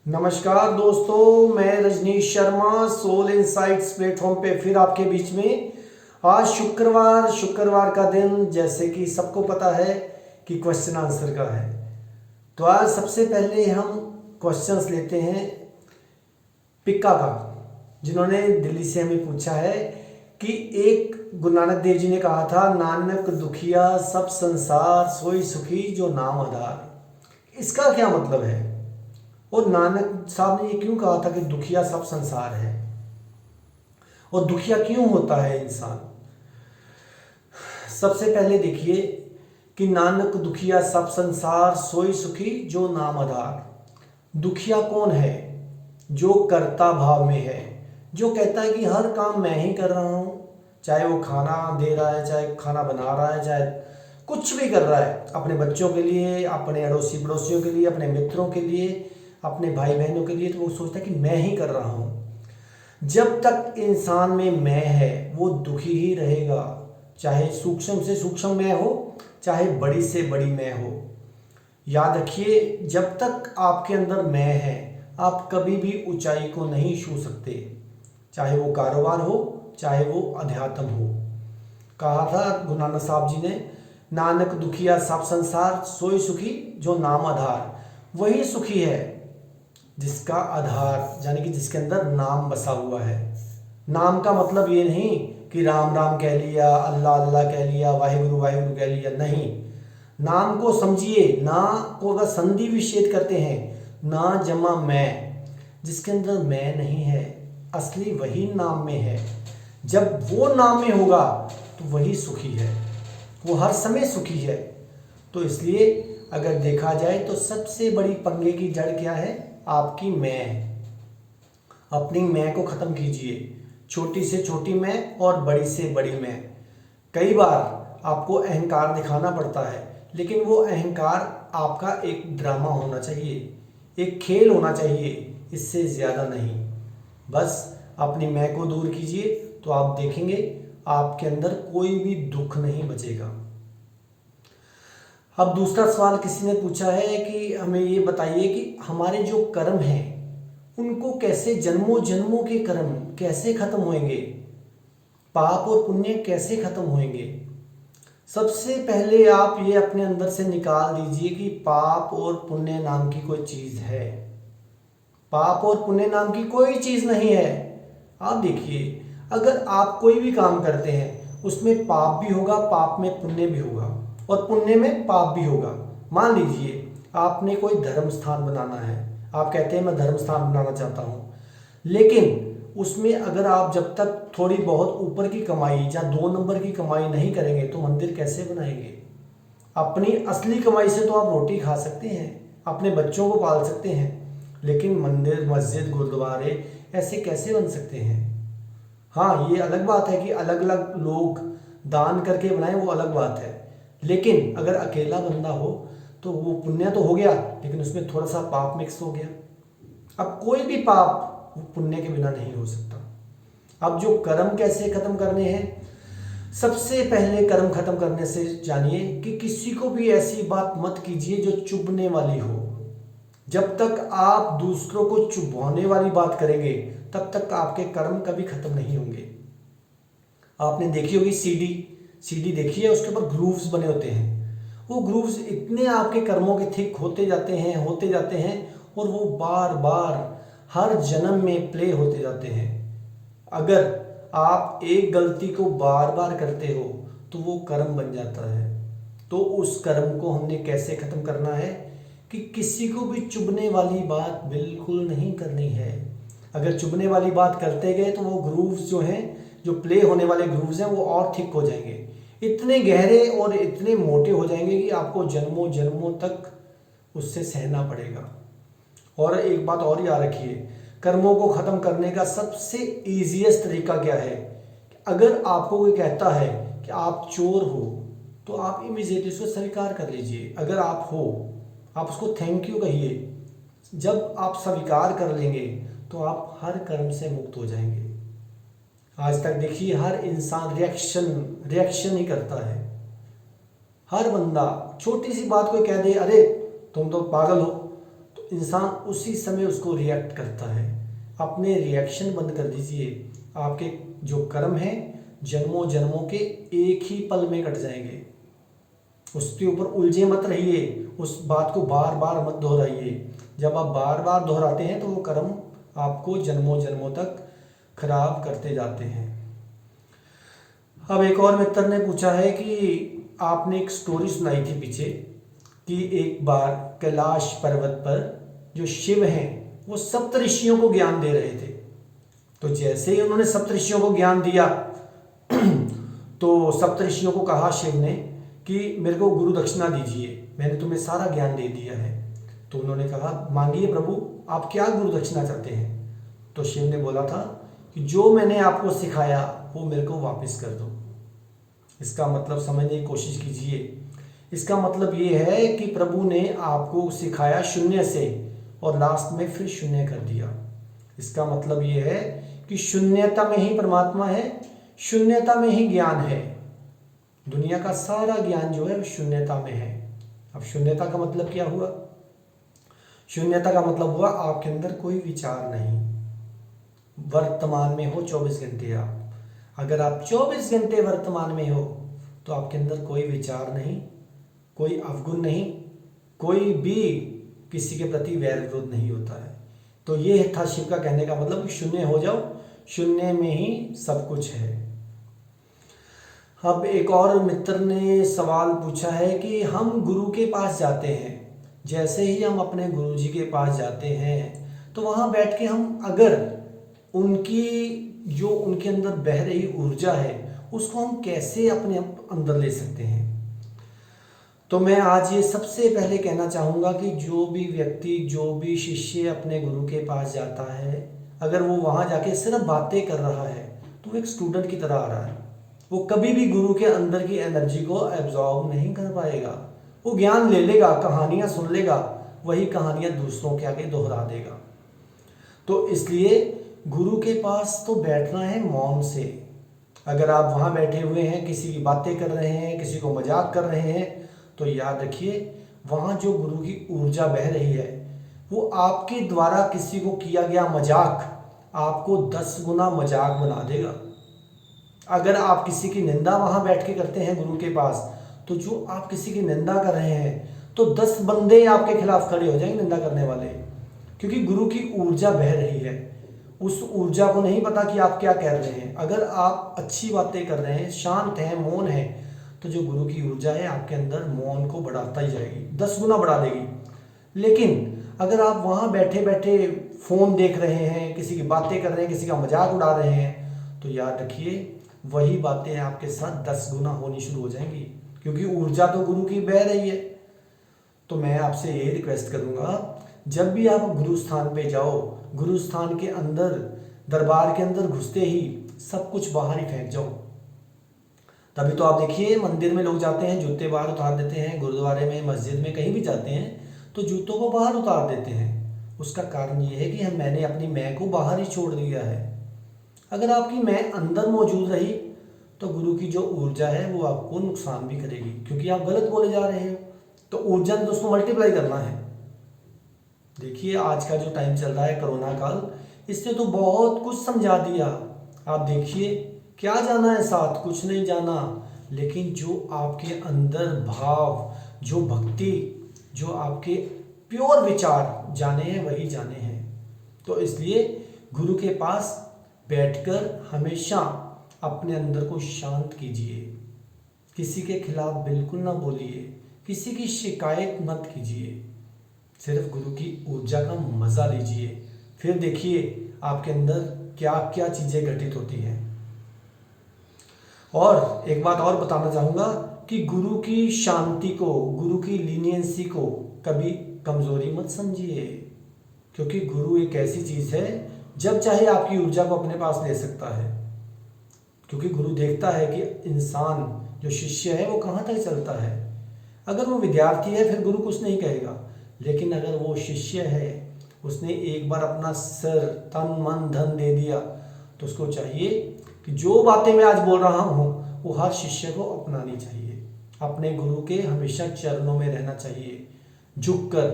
नमस्कार दोस्तों, मैं Rajneesh Sharma Soul Insights platform पे फिर आपके बीच में। आज शुक्रवार का दिन, जैसे कि सबको पता है कि क्वेश्चन आंसर का है। तो आज सबसे पहले हम क्वेश्चंस लेते हैं पिक्का का, जिन्होंने दिल्ली से हमें पूछा है कि एक गुरु नानक देव जी ने कहा था, नानक दुखिया सब संसार सोई सुखी जो नाम आधार। इसका क्या मतलब है और नानक साहब ने ये क्यों कहा था कि दुखिया सब संसार है और दुखिया क्यों होता है इंसान। सबसे पहले देखिए कि नानक दुखिया सब संसार सोई सुखी जो नाम आधार। दुखिया कौन है? जो कर्ता भाव में है, जो कहता है कि हर काम मैं ही कर रहा हूँ, चाहे वो खाना दे रहा है, चाहे खाना बना रहा है, चाहे कुछ भी कर रहा है, अपने बच्चों के लिए, अपने अड़ोसी पड़ोसियों के लिए, अपने मित्रों के लिए, अपने भाई बहनों के लिए। तो वो सोचता है कि मैं ही कर रहा हूँ। जब तक इंसान में मैं है वो दुखी ही रहेगा, चाहे सूक्ष्म से सूक्ष्म मैं हो, चाहे बड़ी से बड़ी मैं हो। याद रखिए, जब तक आपके अंदर मैं है आप कभी भी ऊंचाई को नहीं छू सकते, चाहे वो कारोबार हो, चाहे वो अध्यात्म हो। कहा था गुरु नानक साहब जी ने, नानक दुखिया सब संसार सोई सुखी जो नाम आधार। वही सुखी है जिसका आधार, यानी कि जिसके अंदर नाम बसा हुआ है। नाम का मतलब ये नहीं कि राम राम कह लिया, अल्लाह अल्लाह कह लिया, वाहिगुरु वाहिगुरु कह लिया, नहीं। नाम को समझिए, ना को अगर संधि विच्छेद करते हैं, ना जमा मैं, जिसके अंदर मैं नहीं है, असली वही नाम में है। जब वो नाम में होगा तो वही सुखी है, वो हर समय सुखी है। तो इसलिए अगर देखा जाए तो सबसे बड़ी पंगे की जड़ क्या है? आपकी मैं। अपनी मैं को खत्म कीजिए, छोटी से छोटी मैं और बड़ी से बड़ी मैं। कई बार आपको अहंकार दिखाना पड़ता है, लेकिन वो अहंकार आपका एक ड्रामा होना चाहिए, एक खेल होना चाहिए, इससे ज़्यादा नहीं। बस अपनी मैं को दूर कीजिए तो आप देखेंगे आपके अंदर कोई भी दुख नहीं बचेगा। अब दूसरा सवाल किसी ने पूछा है कि हमें ये बताइए कि हमारे जो कर्म हैं उनको कैसे, जन्मों जन्मों के कर्म कैसे खत्म होंगे, पाप और पुण्य कैसे खत्म होंगे। सबसे पहले आप ये अपने अंदर से निकाल दीजिए कि पाप और पुण्य नाम की कोई चीज है। पाप और पुण्य नाम की कोई चीज नहीं है। आप देखिए, अगर आप कोई भी काम करते हैं उसमें पाप भी होगा, पाप में पुण्य भी होगा, और पुण्य में पाप भी होगा। मान लीजिए आपने कोई धर्म स्थान बनाना है, आप कहते हैं मैं धर्म स्थान बनाना चाहता हूँ, लेकिन उसमें अगर आप जब तक थोड़ी बहुत ऊपर की कमाई या 2 नंबर की कमाई नहीं करेंगे तो मंदिर कैसे बनाएंगे? अपनी असली कमाई से तो आप रोटी खा सकते हैं, अपने बच्चों को पाल सकते हैं, लेकिन मंदिर, मस्जिद, गुरुद्वारे ऐसे कैसे बन सकते हैं? हाँ, ये अलग बात है कि अलग अलग लोग दान करके बनाए, वो अलग बात है। लेकिन अगर अकेला बंदा हो तो वो पुण्य तो हो गया, लेकिन उसमें थोड़ा सा पाप मिक्स हो गया। अब कोई भी पाप वो पुण्य के बिना नहीं हो सकता। अब जो कर्म कैसे खत्म करने हैं, सबसे पहले कर्म खत्म करने से जानिए कि किसी को भी ऐसी बात मत कीजिए जो चुभने वाली हो। जब तक आप दूसरों को चुभवाने वाली बात करेंगे तब तक आपके कर्म कभी खत्म नहीं होंगे। आपने देखी होगी सीडी देखी है, उसके ऊपर ग्रूव्स बने होते हैं। वो ग्रूव्स इतने आपके कर्मों के थिक होते जाते हैं और वो बार बार हर जन्म में प्ले होते जाते हैं। अगर आप एक गलती को बार बार करते हो तो वो कर्म बन जाता है। तो उस कर्म को हमने कैसे खत्म करना है कि किसी को भी चुभने वाली बात बिल्कुल नहीं करनी है। अगर चुभने वाली बात करते गए तो वो ग्रूव्स जो हैं, जो प्ले होने वाले ग्रूव्स हैं, वो और थिक हो जाएंगे, इतने गहरे और इतने मोटे हो जाएंगे कि आपको जन्मों जन्मों तक उससे सहना पड़ेगा। और एक बात और याद रखिए, कर्मों को खत्म करने का सबसे ईजीएस्ट तरीका क्या है? अगर आपको कोई कहता है कि आप चोर हो तो आप इमीडिएटली उसको स्वीकार कर लीजिए। अगर आप हो, आप उसको थैंक यू कहिए। जब आप स्वीकार कर लेंगे तो आप हर कर्म से मुक्त हो जाएंगे। आज तक देखिए, हर इंसान रिएक्शन ही करता है। हर बंदा छोटी सी बात को कह दे, अरे तुम तो पागल हो, तो इंसान उसी समय उसको रिएक्ट करता है। अपने रिएक्शन बंद कर दीजिए। आपके जो कर्म हैं जन्मों जन्मों के एक ही पल में कट जाएंगे। उसके ऊपर उलझे मत रहिए, उस बात को बार बार मत दोहराइए। जब आप बार बार दोहराते हैं तो वो कर्म आपको जन्मों जन्मों तक खराब करते जाते हैं। अब एक और मित्र ने पूछा है कि आपने एक स्टोरी सुनाई थी पीछे कि एक बार कैलाश पर्वत पर जो शिव हैं वो सप्तऋषियों को ज्ञान दे रहे थे। तो जैसे ही उन्होंने सप्तऋषियों को ज्ञान दिया तो सप्तऋषियों को कहा शिव ने कि मेरे को गुरु दक्षिणा दीजिए, मैंने तुम्हें सारा ज्ञान दे दिया है। तो उन्होंने कहा मांगिए प्रभु, आप क्या गुरु दक्षिणा चाहते हैं? तो शिव ने बोला था कि जो मैंने आपको सिखाया वो मेरे को वापस कर दो। इसका मतलब समझने की कोशिश कीजिए। इसका मतलब ये है कि प्रभु ने आपको सिखाया शून्य से और लास्ट में फिर शून्य कर दिया। इसका मतलब ये है कि शून्यता में ही परमात्मा है, शून्यता में ही ज्ञान है। दुनिया का सारा ज्ञान जो है वो शून्यता में है। अब शून्यता का मतलब क्या हुआ? शून्यता का मतलब हुआ आपके अंदर कोई विचार नहीं। वर्तमान में हो 24 घंटे आप। अगर आप 24 घंटे वर्तमान में हो तो आपके अंदर कोई विचार नहीं, कोई अवगुण नहीं, कोई भी किसी के प्रति वैर विरोध नहीं होता है। तो ये था शिव का कहने का मतलब कि शून्य हो जाओ, शून्य में ही सब कुछ है। अब एक और मित्र ने सवाल पूछा है कि हम गुरु के पास जाते हैं, जैसे ही हम अपने गुरु जी के पास जाते हैं तो वहाँ बैठ के हम अगर उनकी जो उनके अंदर बह रही ऊर्जा है उसको हम कैसे अपने अंदर ले सकते हैं? तो मैं आज ये सबसे पहले कहना चाहूँगा कि जो भी व्यक्ति, जो भी शिष्य अपने गुरु के पास जाता है, अगर वो वहाँ जाके सिर्फ बातें कर रहा है तो वो एक स्टूडेंट की तरह आ रहा है। वो कभी भी गुरु के अंदर की एनर्जी को एब्जॉर्ब नहीं कर पाएगा। वो ज्ञान ले लेगा, कहानियाँ सुन लेगा, वही कहानियाँ दूसरों के आगे दोहरा देगा। तो इसलिए गुरु के पास तो बैठना है मौन से। अगर आप वहाँ बैठे हुए हैं, किसी की बातें कर रहे हैं, किसी को मजाक कर रहे हैं, तो याद रखिए वहाँ जो गुरु की ऊर्जा बह रही है वो आपके द्वारा किसी को किया गया मजाक आपको 10 गुना मजाक बना देगा। अगर आप किसी की निंदा वहाँ बैठ के करते हैं गुरु के पास, तो जो आप किसी की निंदा कर रहे हैं तो 10 बंदे आपके खिलाफ खड़े हो जाएंगे निंदा करने वाले, क्योंकि गुरु की ऊर्जा बह रही है। उस ऊर्जा को नहीं पता कि आप क्या कह रहे हैं। अगर आप अच्छी बातें कर रहे हैं, शांत हैं, मौन हैं, तो जो गुरु की ऊर्जा है आपके अंदर मौन को बढ़ाता ही जाएगी, 10 गुना बढ़ा देगी। लेकिन अगर आप वहाँ बैठे बैठे फ़ोन देख रहे हैं, किसी की बातें कर रहे हैं, किसी का मजाक उड़ा रहे हैं, तो याद रखिए वही बातें आपके साथ 10 गुना होनी शुरू हो जाएंगी, क्योंकि ऊर्जा तो गुरु की बह रही है। तो मैं आपसे ये रिक्वेस्ट करूँगा, जब भी आप गुरु स्थान पे जाओ, गुरु स्थान के अंदर, दरबार के अंदर घुसते ही सब कुछ बाहर ही फेंक जाओ। तभी तो आप देखिए मंदिर में लोग जाते हैं जूते बाहर उतार देते हैं, गुरुद्वारे में, मस्जिद में, कहीं भी जाते हैं तो जूतों को बाहर उतार देते हैं। उसका कारण ये है कि मैंने अपनी मैं को बाहर ही छोड़ दिया है। अगर आपकी मैं अंदर मौजूद रही तो गुरु की जो ऊर्जा है वो आपको नुकसान भी करेगी, क्योंकि आप गलत बोले जा रहे हो। तो ऊर्जा ने तो उसको मल्टीप्लाई करना है। देखिए आज का जो टाइम चल रहा है कोरोना काल, इसने तो बहुत कुछ समझा दिया। आप देखिए क्या जाना है साथ, कुछ नहीं जाना, लेकिन जो आपके अंदर भाव, जो भक्ति, जो आपके प्योर विचार जाने हैं वही जाने हैं। तो इसलिए गुरु के पास बैठकर हमेशा अपने अंदर को शांत कीजिए, किसी के खिलाफ बिल्कुल ना बोलिए, किसी की शिकायत मत कीजिए, सिर्फ गुरु की ऊर्जा का मज़ा लीजिए। फिर देखिए आपके अंदर क्या क्या चीज़ें घटित होती हैं। और एक बात और बताना चाहूँगा कि गुरु की शांति को, गुरु की लीनियंसी को कभी कमज़ोरी मत समझिए, क्योंकि गुरु एक ऐसी चीज़ है जब चाहे आपकी ऊर्जा को अपने पास ले सकता है। क्योंकि गुरु देखता है कि इंसान जो शिष्य है वो कहाँ तक चलता है। अगर वो विद्यार्थी है फिर गुरु कुछ नहीं कहेगा, लेकिन अगर वो शिष्य है, उसने एक बार अपना सर, तन, मन, धन दे दिया, तो उसको चाहिए कि जो बातें मैं आज बोल रहा हूँ वो हर शिष्य को अपनानी चाहिए। अपने गुरु के हमेशा चरणों में रहना चाहिए झुककर,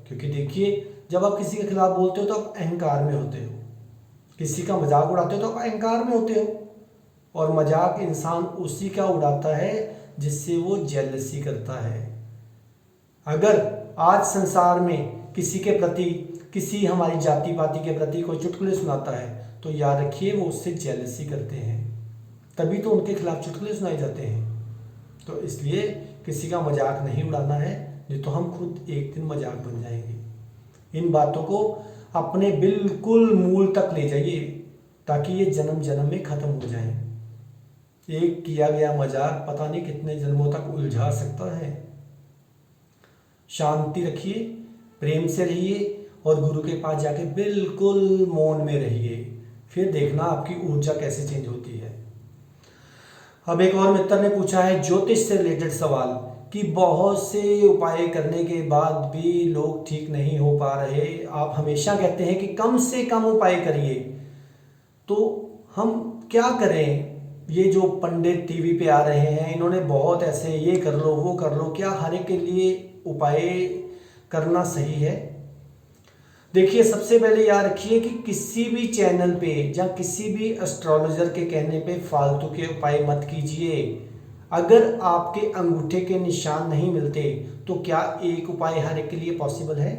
क्योंकि देखिए जब आप किसी के खिलाफ बोलते हो तो आप अहंकार में होते हो, किसी का मजाक उड़ाते हो तो आप अहंकार में होते हो। और मजाक इंसान उसी का उड़ाता है जिससे वो जेलसी करता है। अगर आज संसार में किसी के प्रति, किसी हमारी जाति पाति के प्रति कोई चुटकुले सुनाता है तो याद रखिए वो उससे जेलसी करते हैं, तभी तो उनके खिलाफ चुटकुले सुनाए जाते हैं। तो इसलिए किसी का मजाक नहीं उड़ाना है, नहीं तो हम खुद एक दिन मजाक बन जाएंगे। इन बातों को अपने बिल्कुल मूल तक ले जाइए ताकि ये जन्म जन्म में खत्म हो जाए। एक किया गया मजाक पता नहीं कितने जन्मों तक उलझा सकता है। शांति रखिए, प्रेम से रहिए और गुरु के पास जाके बिल्कुल मौन में रहिए, फिर देखना आपकी ऊर्जा कैसे चेंज होती है। अब एक और मित्र ने पूछा है ज्योतिष से रिलेटेड सवाल कि बहुत से उपाय करने के बाद भी लोग ठीक नहीं हो पा रहे। आप हमेशा कहते हैं कि कम से कम उपाय करिए, तो हम क्या करें? ये जो पंडित टीवी पे आ रहे हैं इन्होंने बहुत ऐसे ये कर लो वो कर लो, क्या हर एक के लिए उपाय करना सही है? देखिए, सबसे पहले याद रखिए कि किसी भी चैनल पे या किसी भी एस्ट्रोलॉजर के कहने पे फालतू के उपाय मत कीजिए। अगर आपके अंगूठे के निशान नहीं मिलते तो क्या एक उपाय हर एक के लिए पॉसिबल है?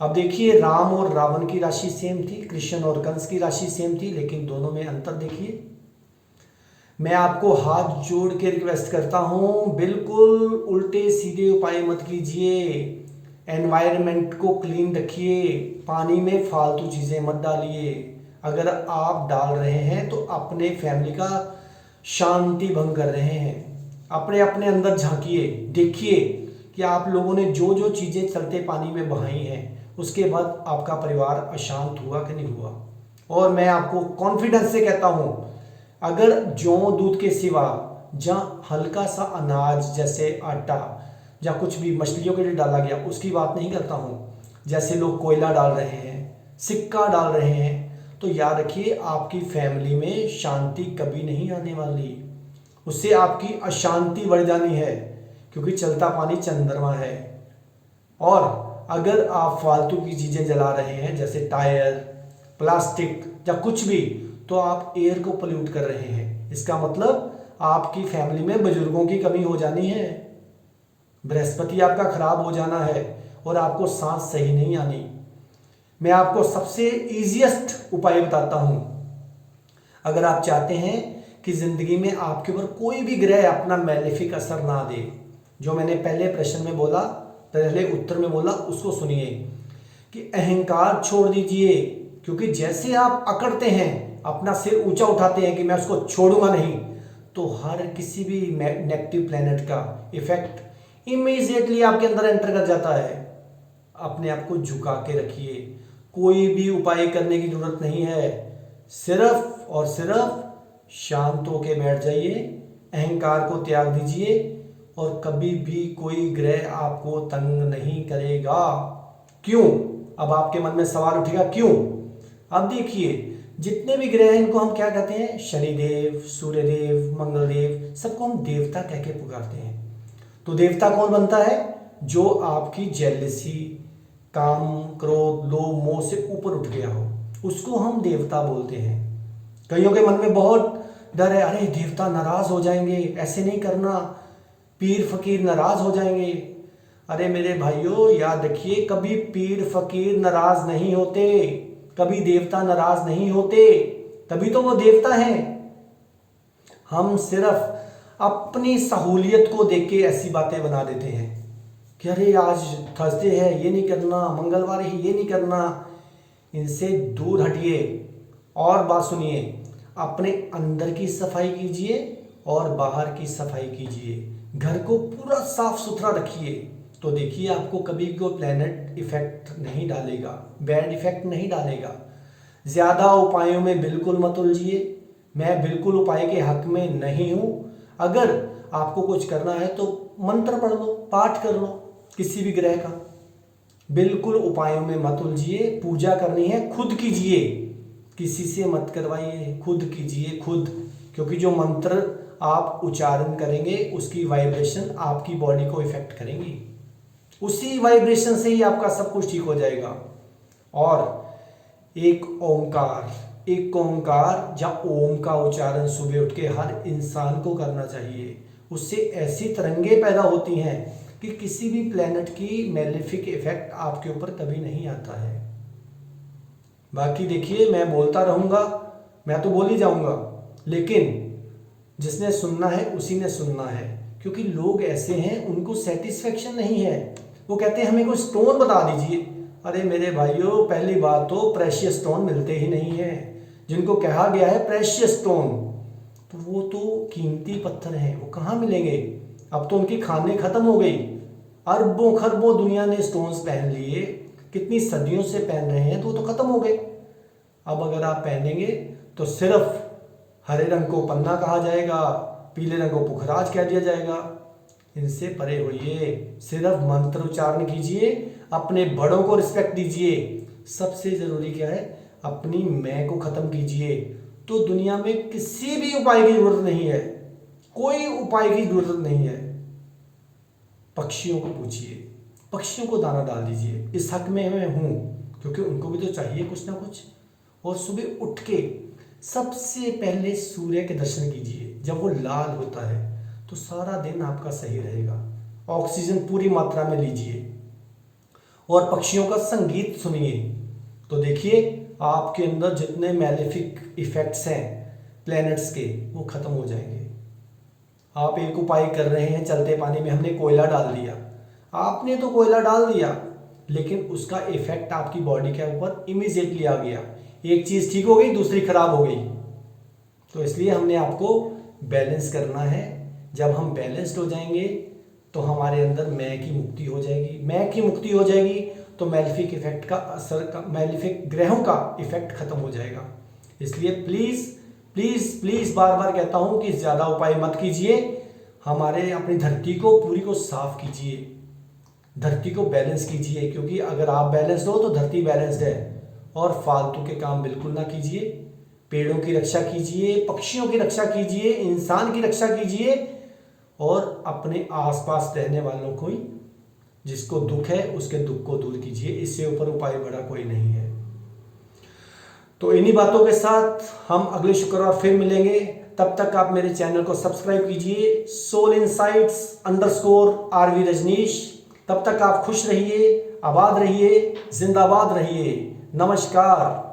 अब देखिए, राम और रावण की राशि सेम थी, कृष्ण और कंस की राशि सेम थी, लेकिन दोनों में अंतर देखिए। मैं आपको हाथ जोड़ के रिक्वेस्ट करता हूं, बिल्कुल उल्टे सीधे उपाय मत कीजिए। एनवायरनमेंट को क्लीन रखिए, पानी में फालतू चीज़ें मत डालिए। अगर आप डाल रहे हैं तो अपने फैमिली का शांति भंग कर रहे हैं। अपने अपने अंदर झांकिए, देखिए कि आप लोगों ने जो जो चीज़ें चलते पानी में बहाई हैं उसके बाद आपका परिवार अशांत हुआ कि नहीं हुआ। और मैं आपको कॉन्फिडेंस से कहता हूँ, अगर जौ दूध के सिवा जहाँ हल्का सा अनाज जैसे आटा या कुछ भी मछलियों के लिए डाला गया, उसकी बात नहीं करता हूँ, जैसे लोग कोयला डाल रहे हैं, सिक्का डाल रहे हैं, तो याद रखिए आपकी फैमिली में शांति कभी नहीं आने वाली। उससे आपकी अशांति बढ़ जानी है, क्योंकि चलता पानी चंद्रमा है। और अगर आप फालतू की चीज़ें जला रहे हैं जैसे टायर, प्लास्टिक या कुछ भी, तो आप एयर को पोल्यूट कर रहे हैं। इसका मतलब आपकी फैमिली में बुजुर्गों की कमी हो जानी है, बृहस्पति आपका खराब हो जाना है और आपको सांस सही नहीं आनी। मैं आपको सबसे इजीएस्ट उपाय बताता हूं। अगर आप चाहते हैं कि जिंदगी में आपके ऊपर कोई भी ग्रह अपना मैलेफिक असर ना दे, जो मैंने पहले प्रश्न में बोला, पहले उत्तर में बोला, उसको सुनिए कि अहंकार छोड़ दीजिए। क्योंकि जैसे आप अकड़ते हैं, अपना सिर ऊंचा उठाते हैं कि मैं उसको छोड़ूंगा नहीं, तो हर किसी भी नेगेटिव प्लेनेट का इफेक्ट इमीडिएटली आपके अंदर एंटर कर जाता है। अपने आप को झुका के रखिए, कोई भी उपाय करने की जरूरत नहीं है, सिर्फ और सिर्फ शांत होके बैठ जाइए, अहंकार को त्याग दीजिए और कभी भी कोई ग्रह आपको तंग नहीं करेगा। क्यों? अब आपके मन में सवाल उठेगा क्यों? अब देखिए, जितने भी ग्रह हैं इनको हम क्या कहते हैं? शनिदेव, सूर्यदेव, मंगलदेव, सबको हम देवता कह के पुकारते हैं। तो देवता कौन बनता है? जो आपकी जेलसी, काम, क्रोध, लोभ, मोह से ऊपर उठ गया हो, उसको हम देवता बोलते हैं। कईयों के मन में बहुत डर है, अरे देवता नाराज हो जाएंगे, ऐसे नहीं करना, पीर फकीर नाराज हो जाएंगे। अरे मेरे भाइयों, याद रखिए, कभी पीर फकीर नाराज नहीं होते, कभी देवता नाराज नहीं होते, तभी तो वो देवता हैं। हम सिर्फ अपनी सहूलियत को देख के ऐसी बातें बना देते हैं कि अरे आज थर्सडे है, ये नहीं करना, मंगलवार है, ये नहीं करना। इनसे दूर हटिए। और बात सुनिए, अपने अंदर की सफाई कीजिए और बाहर की सफाई कीजिए, घर को पूरा साफ सुथरा रखिए, तो देखिए आपको कभी कोई प्लेनेट इफेक्ट नहीं डालेगा, बैड इफेक्ट नहीं डालेगा। ज़्यादा उपायों में बिल्कुल मत उलझिए, मैं बिल्कुल उपाय के हक में नहीं हूँ। अगर आपको कुछ करना है तो मंत्र पढ़ लो, पाठ कर लो किसी भी ग्रह का, बिल्कुल उपायों में मत उलझिए। पूजा करनी है खुद कीजिए, किसी से मत करवाइए, खुद कीजिए खुद, क्योंकि जो मंत्र आप उच्चारण करेंगे उसकी वाइब्रेशन आपकी बॉडी को इफेक्ट करेंगी, उसी वाइब्रेशन से ही आपका सब कुछ ठीक हो जाएगा। और एक ओंकार या ओम का उच्चारण सुबह उठ के हर इंसान को करना चाहिए। उससे ऐसी तरंगे पैदा होती हैं कि किसी भी प्लेनेट की मैलेफिक इफेक्ट आपके ऊपर कभी नहीं आता है। बाकी देखिए, मैं बोलता रहूँगा, मैं तो बोल ही जाऊँगा, लेकिन जिसने सुनना है उसी ने सुनना है, क्योंकि लोग ऐसे हैं उनको सेटिस्फेक्शन नहीं है। वो कहते हैं हमें कोई स्टोन बता दीजिए। अरे मेरे भाइयों, पहली बात तो प्रेशियस स्टोन मिलते ही नहीं है। जिनको कहा गया है प्रेशियस स्टोन, तो वो तो कीमती पत्थर हैं, वो कहाँ मिलेंगे। अब तो उनकी खाने खत्म हो गई। अरबों खरबों दुनिया ने स्टोन्स पहन लिए, कितनी सदियों से पहन रहे हैं, तो वो तो खत्म हो गए। अब अगर आप पहनेंगे तो सिर्फ हरे रंग को पन्ना कहा जाएगा, पीले रंग को पुखराज कह दिया जाएगा। इनसे परे होइए, सिर्फ मंत्र उच्चारण कीजिए, अपने बड़ों को रिस्पेक्ट दीजिए। सबसे जरूरी क्या है, अपनी मैं को खत्म कीजिए। तो दुनिया में किसी भी उपाय की जरूरत नहीं है, कोई उपाय की जरूरत नहीं है। पक्षियों को पूछिए, पक्षियों को दाना डाल दीजिए। इस हक में मैं हूं, क्योंकि उनको भी तो चाहिए कुछ ना कुछ। और सुबह उठ के सबसे पहले सूर्य के दर्शन कीजिए। जब वो लाल होता है तो सारा दिन आपका सही रहेगा। ऑक्सीजन पूरी मात्रा में लीजिए और पक्षियों का संगीत सुनिए। तो देखिए, आपके अंदर जितने मैलेफिक इफेक्ट्स हैं प्लैनेट्स के, वो खत्म हो जाएंगे। आप एक उपाय कर रहे हैं, चलते पानी में हमने कोयला डाल दिया। आपने तो कोयला डाल दिया, लेकिन उसका इफेक्ट आपकी बॉडी के ऊपर इमीडिएटली आ गया। एक चीज ठीक हो गई, दूसरी खराब हो गई। तो इसलिए हमने आपको बैलेंस करना है। जब हम बैलेंस्ड हो जाएंगे तो हमारे अंदर मैं की मुक्ति हो जाएगी। मैं की मुक्ति हो जाएगी तो मैलेफिक इफेक्ट का असर, मैलेफिक ग्रहों का इफेक्ट खत्म हो जाएगा। इसलिए प्लीज प्लीज प्लीज बार बार कहता हूं कि ज्यादा उपाय मत कीजिए। हमारे अपनी धरती को पूरी को साफ कीजिए, धरती को बैलेंस कीजिए, क्योंकि अगर आप बैलेंस्ड हो तो धरती बैलेंस्ड है। और फालतू के काम बिल्कुल ना कीजिए। पेड़ों की रक्षा कीजिए, पक्षियों की रक्षा कीजिए, इंसान की रक्षा कीजिए, और अपने आसपास रहने वालों को, जिसको दुख है उसके दुख को दूर कीजिए। इससे ऊपर उपाय बड़ा कोई नहीं है। तो इन्हीं बातों के साथ हम अगले शुक्रवार फिर मिलेंगे। तब तक आप मेरे चैनल को सब्सक्राइब कीजिए, सोल इनसाइट्स_RV रजनीश। तब तक आप खुश रहिए, आबाद रहिए, जिंदाबाद रहिए। नमस्कार।